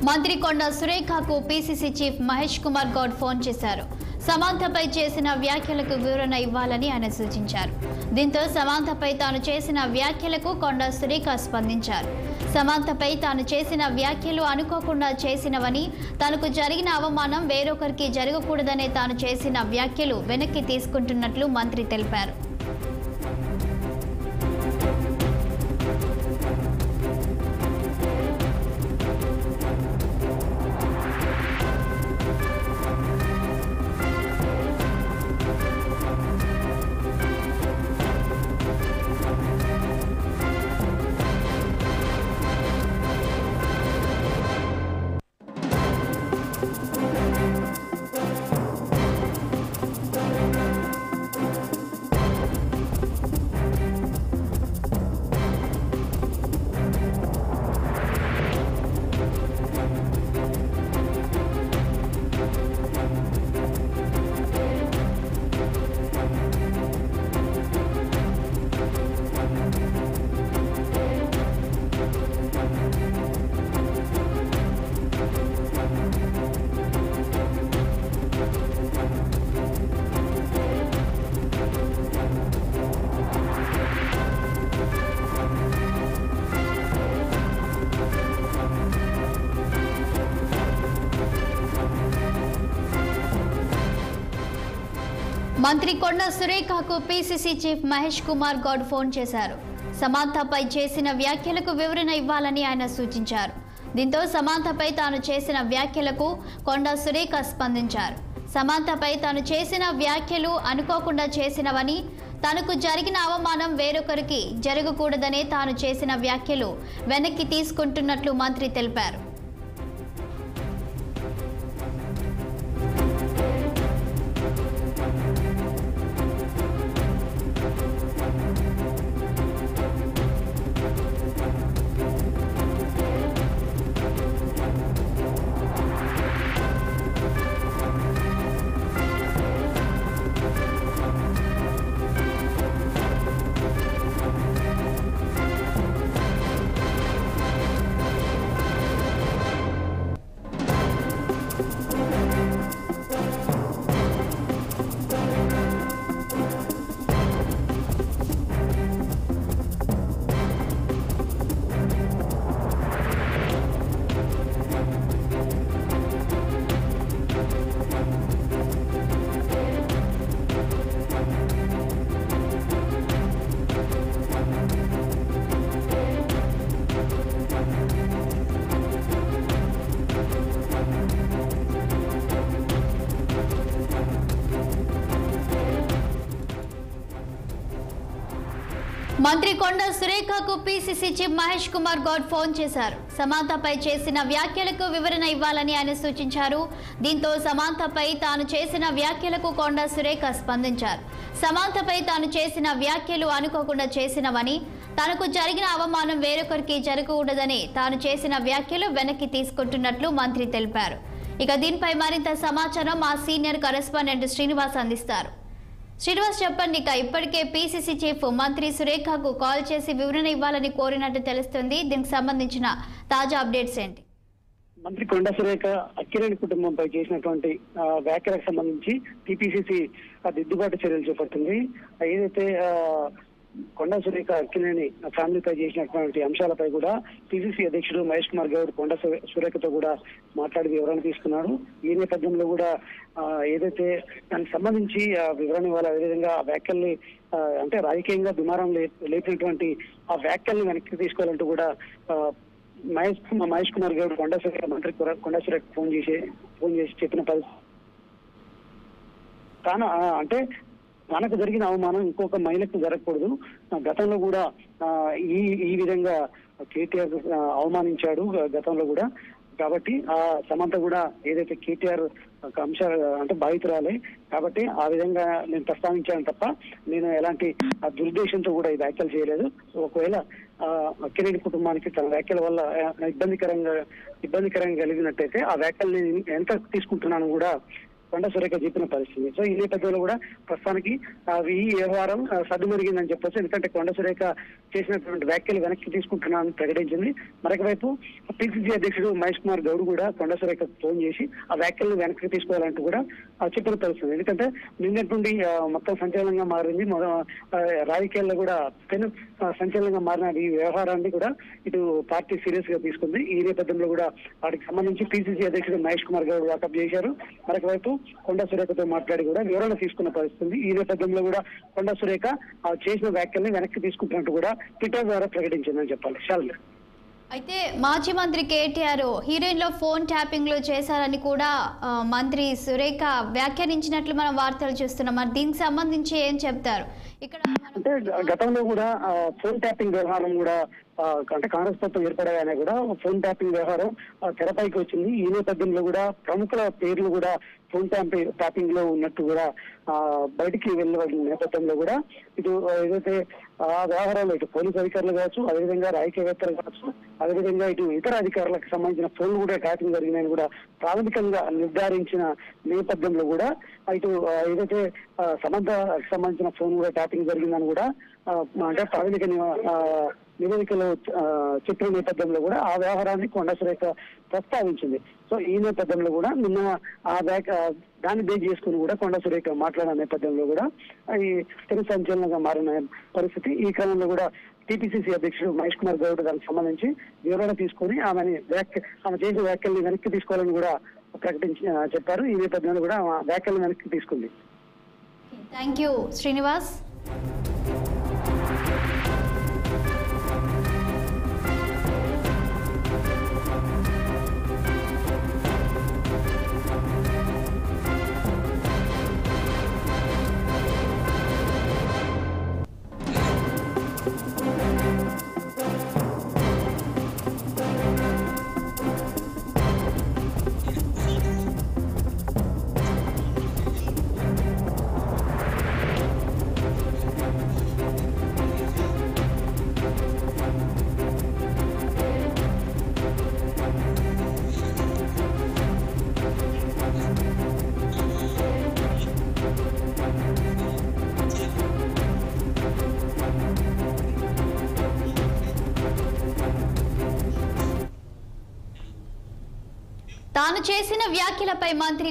మంత్రి కొండ సురేఖకు PCC chief Mahesh Kumar Goud phone చేశారు. సమాంతపై చేసిన వ్యాఖ్యలకు వివరణ ఇవ్వాలని ఆయన సూచించారు. దీంతో సమాంతపై తాను చేసిన వ్యాఖ్యలకు కొండ సురేఖ స్పందించారు. సమాంతపై తాను చేసిన వ్యాఖ్యలు అనుకోకుండా చేసినవని, తనకు జరిగిన అవమానం వేరొకరికి జరగకూడదనే తాను చేసిన వ్యాఖ్యలు వెనక్కి తీసుకుంటున్నట్లు మంత్రి తెలిపారు. మంత్రి కొండ సురేఖకు PCC chief Mahesh Kumar Goud phone చేశారు. సమాంతపై చేసిన వ్యాఖ్యలకు వివరణ ఇవ్వాలని ఆయన సూచించారు. దీంతో సమాంతపై తాను చేసిన వ్యాఖ్యలకు కొండ సురేఖ స్పందించారు. సమాంతపై తాను చేసిన వ్యాఖ్యలు అనుకోకుండా చేసినవని, తనకు జరిగిన అవమానం వేరొకరికి జరగకూడదనే తాను చేసిన వ్యాఖ్యలు వెనక్కి తీసుకుంటున్నట్లు మంత్రి తెలిపారు. మంత్రి కొండ సురేఖకు PCC chief Mahesh Kumar Goud phone చేశారు. సమాంతపై చేసిన వ్యాఖ్యలకు వివరణ ఇవ్వాలని ఆయన సూచించారు. దీంతో సమాంతపై తాను చేసిన వ్యాఖ్యలకు కొండ సురేఖ స్పందించారు. సమాంతపై తాను చేసిన వ్యాఖ్యలు అనుకోకుండా చేసినవని, తనకు జరిగిన అవమానం వేరొకరికి జరగకూడదని తాను చేసిన వ్యాఖ్యలు వెనక్కి తీసుకుంటున్నట్లు మంత్రి తెలిపారు. ఇక దీనిపై మరింత సమాచారం మా సీనియర్ కరెస్పాండెంట్ శ్రీనివాస్ అందిస్తారు. శ్రీనివాస్, చెప్పండి. ఇక ఇప్పటికే పీసీసీ చీఫ్ మంత్రి సురేఖకు కాల్ చేసి వివరణ ఇవ్వాలని కోరినట్టు తెలుస్తుంది. దీనికి సంబంధించిన తాజా అప్డేట్స్ ఏంటి? మంత్రి కొండ సురేఖ అక్కినేని కుటుంబంపై చేసినటువంటి వ్యాఖ్యలకు సంబంధించి టీపీసీసీ దిద్దుబాటు చర్యలు చేపట్టింది. ఏదైతే కొండ సురేఖ అక్కినేని ఫ్యామిలీపై చేసినటువంటి అంశాలపై కూడా పీసీసీ అధ్యక్షుడు మహేష్ కుమార్ గౌడ్ కొండ సురేఖతో కూడా మాట్లాడి వివరణ తీసుకున్నారు. ఈ నేపథ్యంలో కూడా ఏదైతే దానికి సంబంధించి వివరణ ఇవ్వాలి, అదేవిధంగా ఆ వ్యాఖ్యల్ని అంటే రాజకీయంగా దుమారం లేపినటువంటి ఆ వ్యాఖ్యల్ని వెనక్కి తీసుకోవాలంటూ కూడా మహేష్ కుమార్ గౌడ్ కొండ సురేఖ మంత్రి కొండ సురేఖ ఫోన్ చేసి చెప్పిన పరిస్థితి. అంటే తనకు జరిగిన అవమానం ఇంకొక మహిళకు జరగకూడదు. గతంలో కూడా ఈ విధంగా కేటీఆర్ అవమానించాడు గతంలో కూడా. కాబట్టి ఆ సమంత కూడా ఏదైతే కేటీఆర్ అంశాలు అంటే బాధితురాలే కాబట్టి ఆ విధంగా నేను ప్రస్తావించాను తప్ప నేను ఎలాంటి దురుద్దేశంతో కూడా ఈ వ్యాఖ్యలు చేయలేదు. ఒకవేళ అక్కినేని కుటుంబానికి తన వ్యాఖ్యల వల్ల ఇబ్బందికరంగా కలిగినట్టయితే ఆ వ్యాఖ్యల్ని ఎంత తీసుకుంటున్నాను కూడా కొండా సురేఖ చెప్పిన పరిస్థితి. సో ఈ నేపథ్యంలో కూడా ప్రస్తుతానికి ఈ వ్యవహారం సద్దుమరిగిందని చెప్పొచ్చు. ఎందుకంటే కొండా సురేఖ చేసినటువంటి వ్యాఖ్యలు వెనక్కి తీసుకుంటున్నానని ప్రకటించింది. మరొక వైపు పిసిసి అధ్యక్షుడు మహేష్ కుమార్ గౌడ్ కూడా కొండా సురేఖకు ఫోన్ చేసి ఆ వ్యాఖ్యలను వెనక్కి తీసుకోవాలంటూ కూడా చెప్పిన పరిస్థితి. ఎందుకంటే నిన్నటి నుండి మొత్తం సంచలనంగా మారింది. రాజకీయాల్లో కూడా పెను సంచలనంగా మారిన ఈ వ్యవహారాన్ని కూడా ఇటు పార్టీ సీరియస్ గా తీసుకుంది. ఈ నేపథ్యంలో కూడా వాటికి సంబంధించి పిసిసి అధ్యక్షుడు మహేష్ కుమార్ గౌడ్ వాకప్ చేశారు. మరొక వైపు కొండా సురేఖతో మాట్లాడి కూడా వివరణ తీసుకున్న పరిస్థితి. ఈ నేపథ్యంలో కూడా కొండా సురేఖ చేసిన వ్యాఖ్యల్ని వెనక్కి తీసుకుంటున్నట్టు కూడా ట్విట్టర్ ద్వారా ప్రకటించిందని చెప్పాలి. శాలిని, అయితే మాజీ మంత్రి కేటీఆర్ హీరోయిన్ లో ఫోన్ ట్యాపింగ్ లో చేశారని కూడా మంత్రి సురేఖ వ్యాఖ్యానించినట్లు మనం వార్తలు చూస్తున్నాం. మరి దీనికి సంబంధించి ఏం చెప్తారు? ఇక్కడ అంటే గతంలో కూడా ఫోన్ ట్యాపింగ్ వ్యవహారం కూడా అంటే కాంగ్రెస్ ప్రభుత్వం ఏర్పడగానే కూడా ఫోన్ ట్యాపింగ్ వ్యవహారం తెరపైకి వచ్చింది. ఈ నేపథ్యంలో కూడా ప్రముఖుల పేర్లు కూడా ఫోన్ ట్యాపింగ్ లో ఉన్నట్టు కూడా బయటికి వెళ్ళిన నేపథ్యంలో కూడా ఇటు ఏదైతే ఆ వ్యవహారంలో ఇటు పోలీసు అధికారులు కావచ్చు, అదేవిధంగా రాజకీయవేత్తలు కావచ్చు, అదేవిధంగా ఇటు ఇతర అధికారులకు సంబంధించిన ఫోన్లు కూడా ట్యాపింగ్ జరిగినాయని కూడా ప్రాథమికంగా నిర్ధారించిన నేపథ్యంలో కూడా ఇటు ఏదైతే సమంతకు సంబంధించిన ఫోన్ కూడా ట్యాపింగ్ జరిగిందని కూడా అంటే ప్రాథమిక నివేదికలో చెప్పిన నేపథ్యంలో కూడా ఆ వ్యవహారాన్ని కొండా సురేఖ ప్రస్తావించింది. సో ఈ నేపథ్యంలో కూడా నిన్న దాన్ని బేస్ చేసుకుని కూడా కొండా సురేఖ మాట్లాడిన నేపథ్యంలో కూడా ఈ తెలు సంచలనంగా మారిన పరిస్థితి. ఈ క్రమంలో కూడా టీపీసీసీ అధ్యక్షుడు మహేష్ కుమార్ గౌడ్ దానికి సంబంధించి వివరణ తీసుకొని ఆమె చేసిన వ్యాఖ్యల్ని వెనక్కి తీసుకోవాలని కూడా చెప్పారు. ఈ నేపథ్యంలో కూడా వ్యాఖ్యలను వెనక్కి తీసుకుంది. Thank you Srinivas. తాను చేసిన వ్యాఖ్యలపై మంత్రి